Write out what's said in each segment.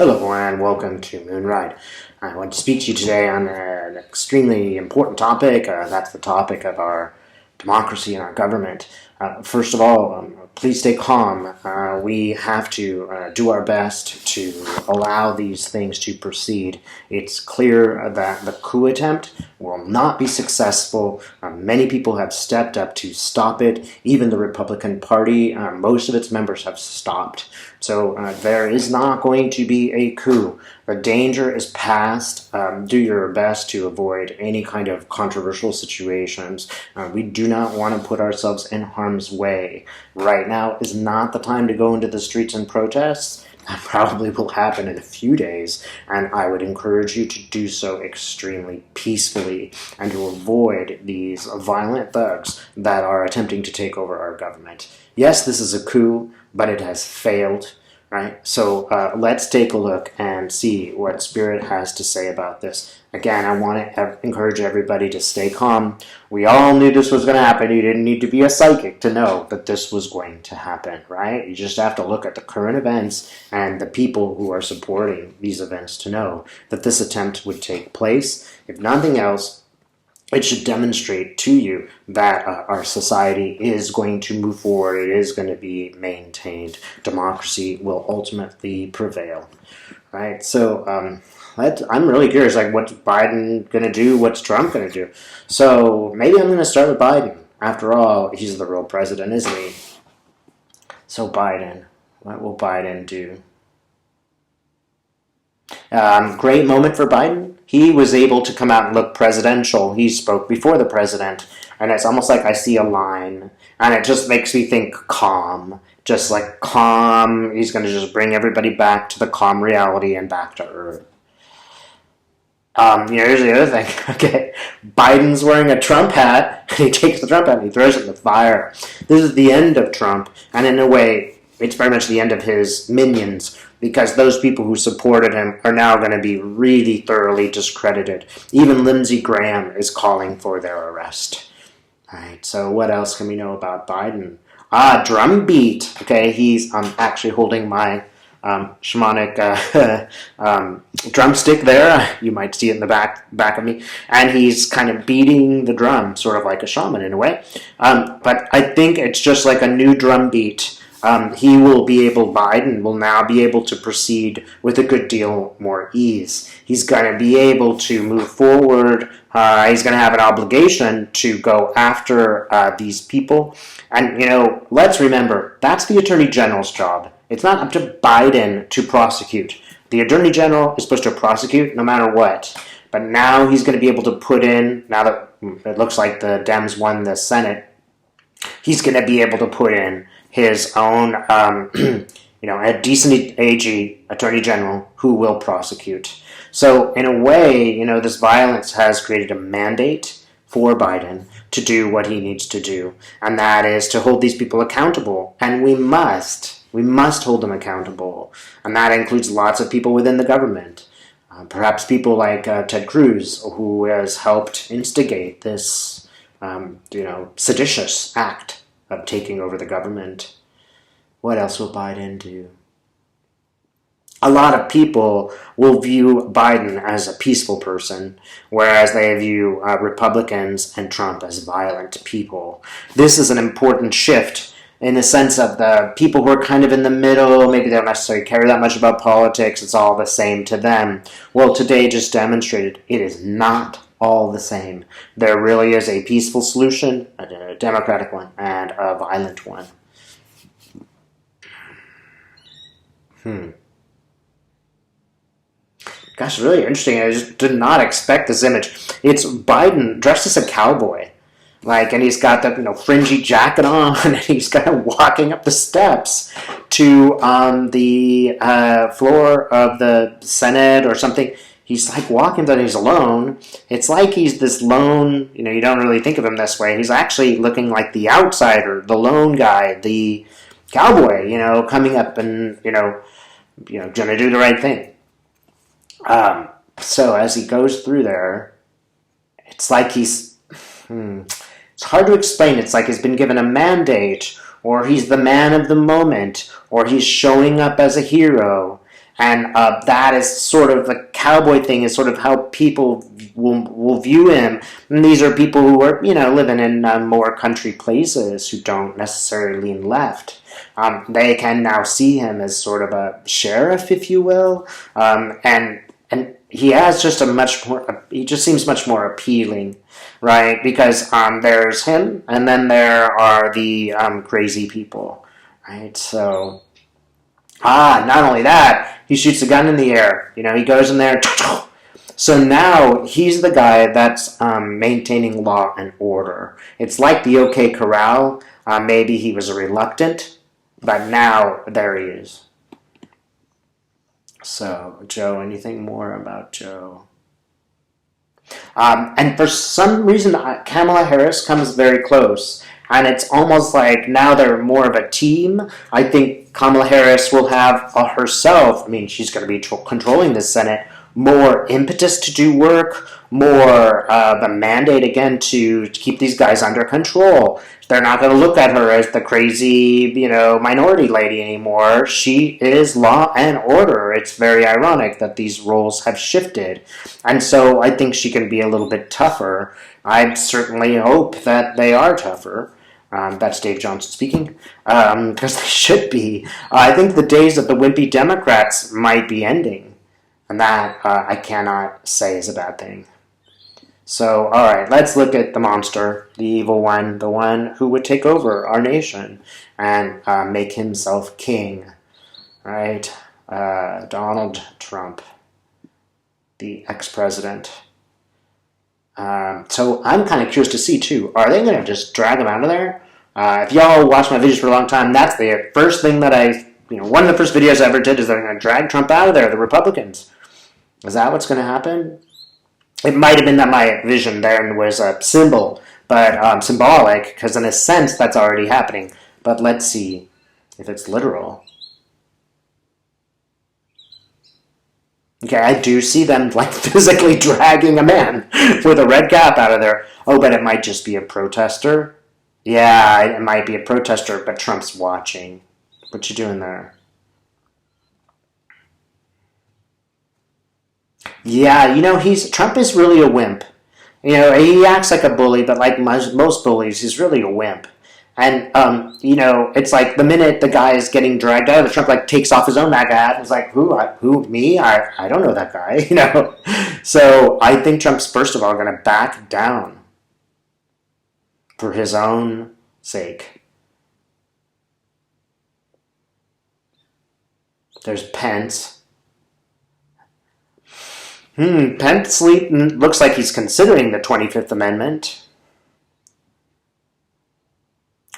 Hello everyone, welcome to Moonride. I want to speak to you today on an extremely important topic. That's the topic of our democracy and our government. First of all, please stay calm. We have to do our best to allow these things to proceed. It's clear that the coup attempt will not be successful. Many people have stepped up to stop it. Even the Republican Party, most of its members have stopped. So there is not going to be a coup. The danger is past. Do your best to avoid any kind of controversial situations. We do not want to put ourselves in harm's way. Right now is not the time to go into the streets and protest. That probably will happen in a few days, and I would encourage you to do so extremely peacefully and to avoid these violent thugs that are attempting to take over our government. Yes, this is a coup, but it has failed. Right? So let's take a look and see what Spirit has to say about this. Again, I want to encourage everybody to stay calm. We all knew this was going to happen. You didn't need to be a psychic to know that this was going to happen, right? You just have to look at the current events and the people who are supporting these events to know that this attempt would take place. If nothing else, it should demonstrate to you that our society is going to move forward. It is going to be maintained. Democracy will ultimately prevail. Right? So I'm really curious, like, what's Biden going to do? What's Trump going to do? So maybe I'm going to start with Biden. After all, he's the real president, isn't he? So Biden, what will Biden do? Great moment for Biden. He was able to come out and look presidential. He spoke before the president, and it's almost like I see a line, and it just makes me think calm. Just like calm. He's going to just bring everybody back to the calm reality and back to earth. Here's the other thing. Okay, Biden's wearing a Trump hat, and he takes the Trump hat and he throws it in the fire. This is the end of Trump, and in a way, it's very much the end of his minions, because those people who supported him are now going to be really thoroughly discredited. Even Lindsey Graham is calling for their arrest. All right, so what else can we know about Biden? Drum beat. Okay, he's actually holding my shamanic drumstick there. You might see it in the back of me. And he's kind of beating the drum, sort of like a shaman in a way. But I think it's just like a new drum beat. Biden will now be able to proceed with a good deal more ease. He's going to be able to move forward. He's going to have an obligation to go after these people. And, let's remember, that's the Attorney General's job. It's not up to Biden to prosecute. The Attorney General is supposed to prosecute no matter what. But now he's going to be able to put in, now that it looks like the Dems won the Senate, he's going to be able to put in his own, a decent AG, Attorney General, who will prosecute. So, in a way, this violence has created a mandate for Biden to do what he needs to do, and that is to hold these people accountable. And we must hold them accountable, and that includes lots of people within the government. Perhaps people like Ted Cruz, who has helped instigate this, seditious act of taking over the government. What else will Biden do? A lot of people will view Biden as a peaceful person, whereas they view Republicans and Trump as violent people. This is an important shift in the sense of the people who are kind of in the middle. Maybe they don't necessarily care that much about politics. It's all the same to them. Well, today just demonstrated it is not all the same. There really is a peaceful solution, a democratic one, and a violent one. Gosh, really interesting. I just did not expect this image. It's Biden dressed as a cowboy. And he's got that, fringy jacket on, and he's kind of walking up the steps to the floor of the Senate or something. He's like walking, but he's alone. It's like he's this lone, you don't really think of him this way. He's actually looking like the outsider, the lone guy, the cowboy, coming up and, going to do the right thing. So as he goes through there, it's like it's hard to explain. It's like he's been given a mandate, or he's the man of the moment, or he's showing up as a hero. And that is sort of the cowboy thing, is sort of how people will view him. And these are people who are, living in more country places who don't necessarily lean left. They can now see him as sort of a sheriff, if you will, and he has just he just seems much more appealing, right? Because there's him, and then there are the crazy people, right? So, not only that, he shoots a gun in the air. He goes in there. So now he's the guy that's maintaining law and order. It's like the OK Corral. Maybe he was reluctant, but now there he is. So, Joe, anything more about Joe? And for some reason, Kamala Harris comes very close. And it's almost like now they're more of a team. I think Kamala Harris will have herself, she's going to be controlling the Senate, more impetus to do work, more of a mandate again to keep these guys under control. They're not going to look at her as the crazy, minority lady anymore. She is law and order. It's very ironic that these roles have shifted. And so I think she can be a little bit tougher. I certainly hope that they are tougher. That's Dave Johnson speaking, because they should be. I think the days of the wimpy Democrats might be ending, and that I cannot say is a bad thing. So, all right, let's look at the monster, the evil one, the one who would take over our nation and make himself king, right? Donald Trump, the ex-president. So I'm kind of curious to see, too, are they going to just drag him out of there? If y'all watch my videos for a long time, that's the first thing that one of the first videos I ever did is they're going to drag Trump out of there, the Republicans. Is that what's going to happen? It might have been that my vision then was a symbol, but symbolic, because in a sense that's already happening. But let's see if it's literal. Okay, I do see them physically dragging a man with a red cap out of there. Oh, but it might just be a protester. Yeah, it might be a protester, but Trump's watching. What you doing there? Yeah, Trump is really a wimp. He acts like a bully, but like most bullies, he's really a wimp. And, it's like the minute the guy is getting dragged out, Trump takes off his own MAGA hat and is like, who, me? I don't know that guy, So I think Trump's, first of all, going to back down for his own sake. There's Pence. Pence looks like he's considering the 25th Amendment.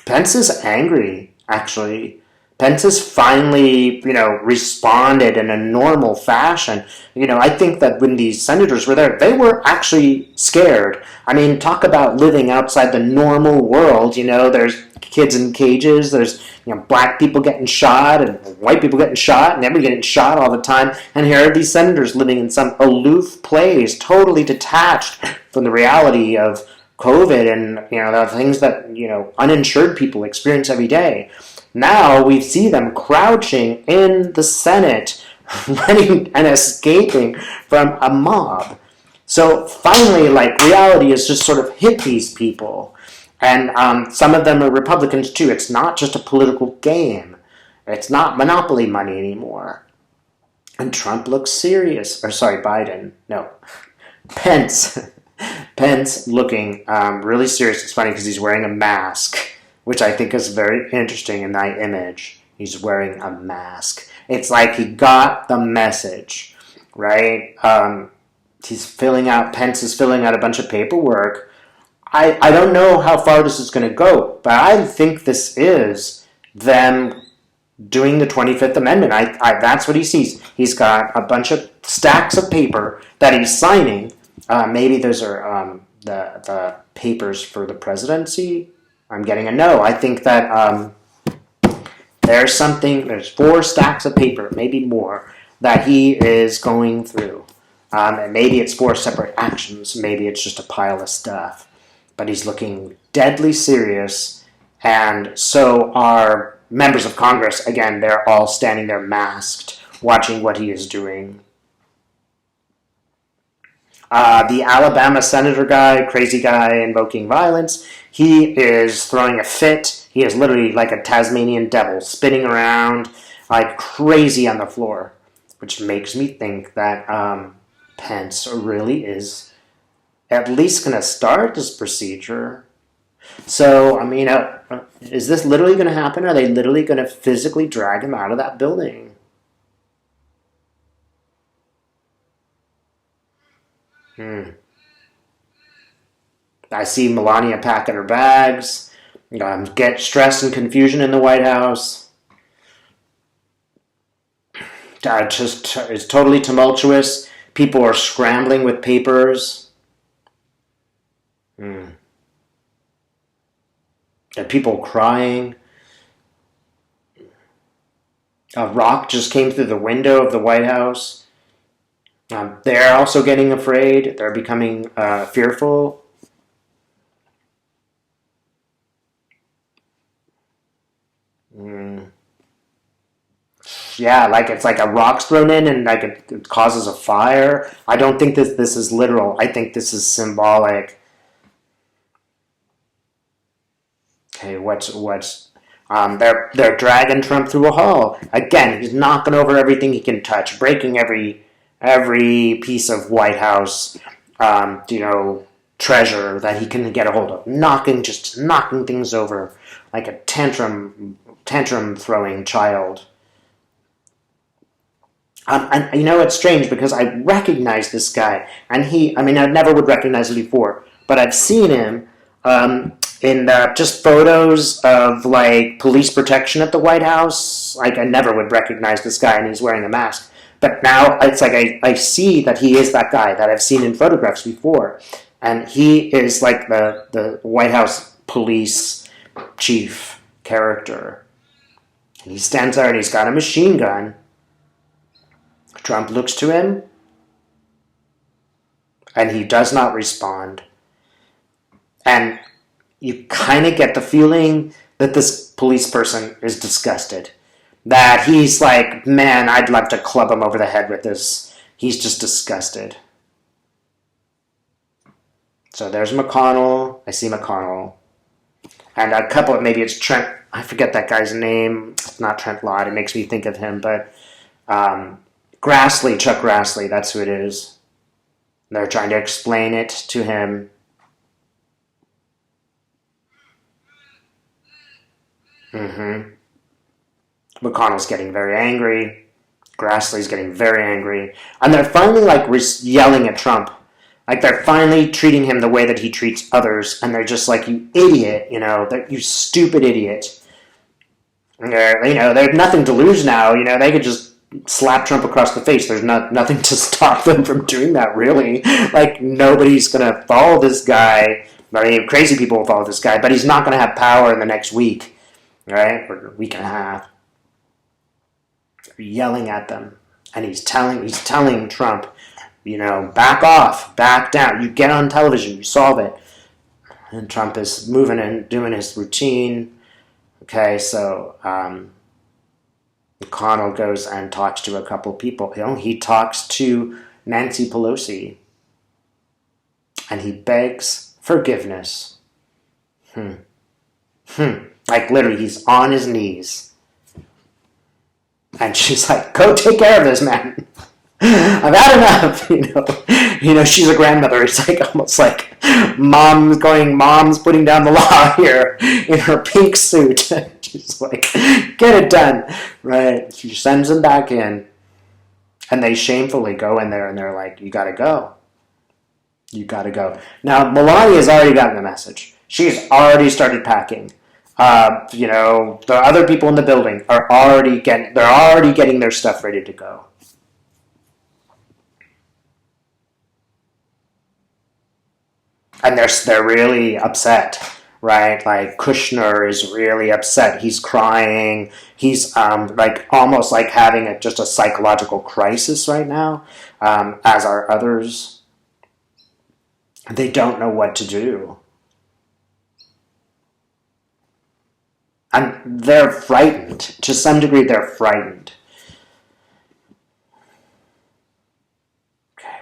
Pence is angry, actually. Pence has finally, responded in a normal fashion. I think that when these senators were there, they were actually scared. Talk about living outside the normal world. There's kids in cages, there's, black people getting shot, and white people getting shot, and everybody getting shot all the time. And here are these senators living in some aloof place, totally detached from the reality of COVID and, the things that, uninsured people experience every day. Now we see them crouching in the Senate, running and escaping from a mob. So finally, reality has just sort of hit these people. And some of them are Republicans too. It's not just a political game. It's not monopoly money anymore. And Trump looks serious. Or sorry, Biden. No. Pence. Pence looking really serious. It's funny because he's wearing a mask, which I think is very interesting in that image. He's wearing a mask. It's like he got the message, right? Pence is filling out a bunch of paperwork. I don't know how far this is going to go, but I think this is them doing the 25th Amendment. That's what he sees. He's got a bunch of stacks of paper that he's signing. Maybe those are the papers for the presidency. I'm getting a no. I think that there's 4 stacks of paper, maybe more, that he is going through. And maybe it's 4 separate actions. Maybe it's just a pile of stuff. But he's looking deadly serious. And so are members of Congress. Again, they're all standing there masked, watching what he is doing. The Alabama senator guy, crazy guy invoking violence, he is throwing a fit. He is literally like a Tasmanian devil, spinning around like crazy on the floor, which makes me think that Pence really is at least going to start this procedure. So, I mean, is this literally going to happen? Are they literally going to physically drag him out of that building? I see Melania packing her bags. Get stress and confusion in the White House. Just it's totally tumultuous. People are scrambling with papers. And people crying. A rock just came through the window of the White House. They're also getting afraid. They're becoming fearful. Yeah, like it's like a rock's thrown in and like it causes a fire. I don't think this is literal. I think this is symbolic. Okay, they're dragging Trump through a hall again. He's knocking over everything he can touch, breaking every piece of White House, treasure that he can get a hold of, knocking things over like a tantrum throwing child. And it's strange because I recognize this guy, and I never would recognize him before, but I've seen him in just photos of like police protection at the White House. Like I never would recognize this guy, and he's wearing a mask. But now it's like I see that he is that guy that I've seen in photographs before, and he is like the White House police chief character. And he stands there and he's got a machine gun. Trump looks to him, and he does not respond. And you kind of get the feeling that this police person is disgusted. That he's like, man, I'd love to club him over the head with this. He's just disgusted. So there's McConnell. I see McConnell. And a couple, maybe it's Trent. I forget that guy's name. It's not Trent Lott. It makes me think of him. But Chuck Grassley, that's who it is. They're trying to explain it to him. McConnell's getting very angry. Grassley's getting very angry. And they're finally like yelling at Trump. Like they're finally treating him the way that he treats others. And they're just like, you idiot, you stupid idiot. They have nothing to lose now. They could just slap Trump across the face. There's nothing to stop them from doing that, really. Like, nobody's going to follow this guy. Crazy people will follow this guy, but he's not going to have power in the next week, right? Or a week and a half. Yelling at them. And he's telling Trump, back off, back down. You get on television, you solve it. And Trump is moving and doing his routine. Okay, so McConnell goes and talks to a couple people. He talks to Nancy Pelosi. And he begs forgiveness. Like literally, he's on his knees. And she's like, go take care of this, man. I've had enough, she's a grandmother. It's like almost like mom's putting down the law here in her pink suit. She's like, get it done, right? She sends him back in, and they shamefully go in there, and they're like, you gotta go. You gotta go. Now, Melania's already gotten the message. She's already started packing. The other people in the building are already getting their stuff ready to go. And they're really upset, right? Like Kushner is really upset. He's crying. He's like almost like having just a psychological crisis right now, as are others. They don't know what to do. And they're frightened. To some degree, they're frightened.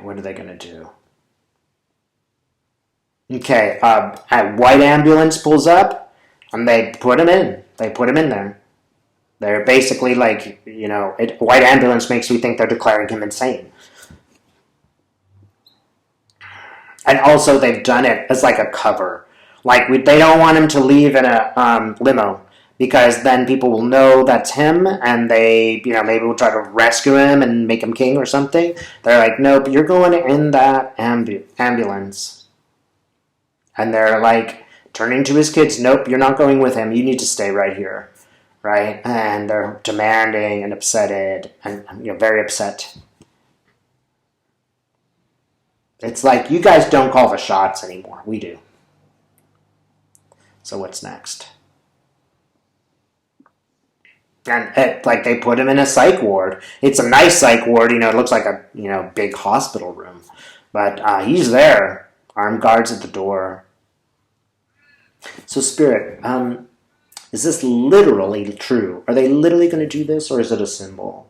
what are they going to do? Okay, a white ambulance pulls up, and they put him in. They put him in there. They're basically like, white ambulance makes me think they're declaring him insane. And also, they've done it as like a cover. Like, they don't want him to leave in a limo, because then people will know that's him, and they, maybe will try to rescue him and make him king or something. They're like, nope, you're going in that ambulance. And they're like, turning to his kids, nope, you're not going with him. You need to stay right here, right? And they're demanding and upsetted, and very upset. It's like, you guys don't call the shots anymore. We do. So what's next? And they put him in a psych ward. It's a nice psych ward. It looks like a big hospital room. But he's there. Armed guards at the door. So Spirit, is this literally true? Are they literally going to do this, or is it a symbol?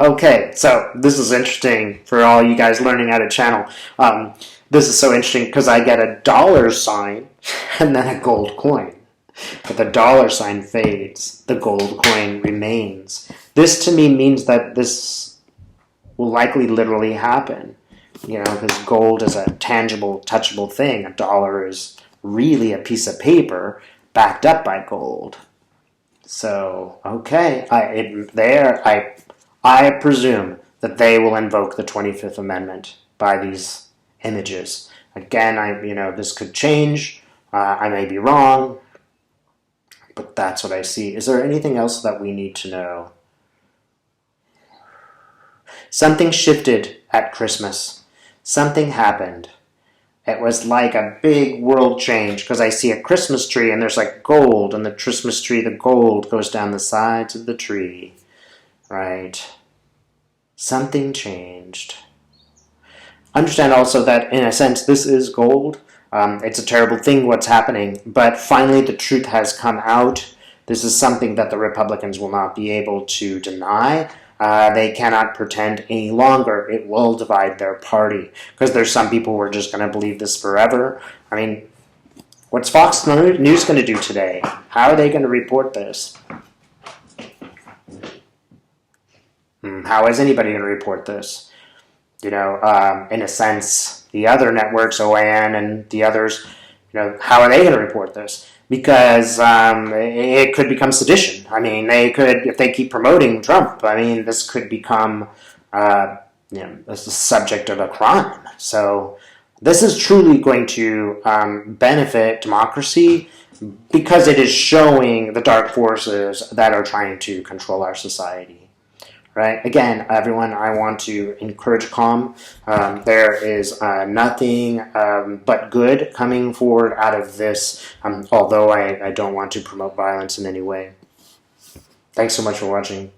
Okay, so this is interesting for all you guys learning how to channel. This is so interesting because I get a $sign and then a gold coin. But the $sign fades, the gold coin remains. This to me means that this will likely literally happen. Because gold is a tangible, touchable thing. A dollar is really a piece of paper backed up by gold. So, okay, I presume that they will invoke the 25th Amendment by these images. Again, this could change. I may be wrong, but that's what I see. Is there anything else that we need to know? Something shifted at Christmas. Something happened. It was like a big world change, because I see a Christmas tree and there's like gold, and the Christmas tree, the gold goes down the sides of the tree, right? Something changed. Understand also that, in a sense, this is gold. It's a terrible thing what's happening, but finally the truth has come out. This is something that the Republicans will not be able to deny. They cannot pretend any longer. It will divide their party, because there's some people who are just going to believe this forever. I mean, what's Fox News going to do today? How are they going to report this? How is anybody going to report this? In a sense, the other networks, OAN and the others, how are they going to report this? Because it could become sedition. I mean, they could, if they keep promoting Trump, this could become, the subject of a crime. So this is truly going to benefit democracy, because it is showing the dark forces that are trying to control our society. Right? Again, everyone, I want to encourage calm. There is nothing but good coming forward out of this, although I don't want to promote violence in any way. Thanks so much for watching.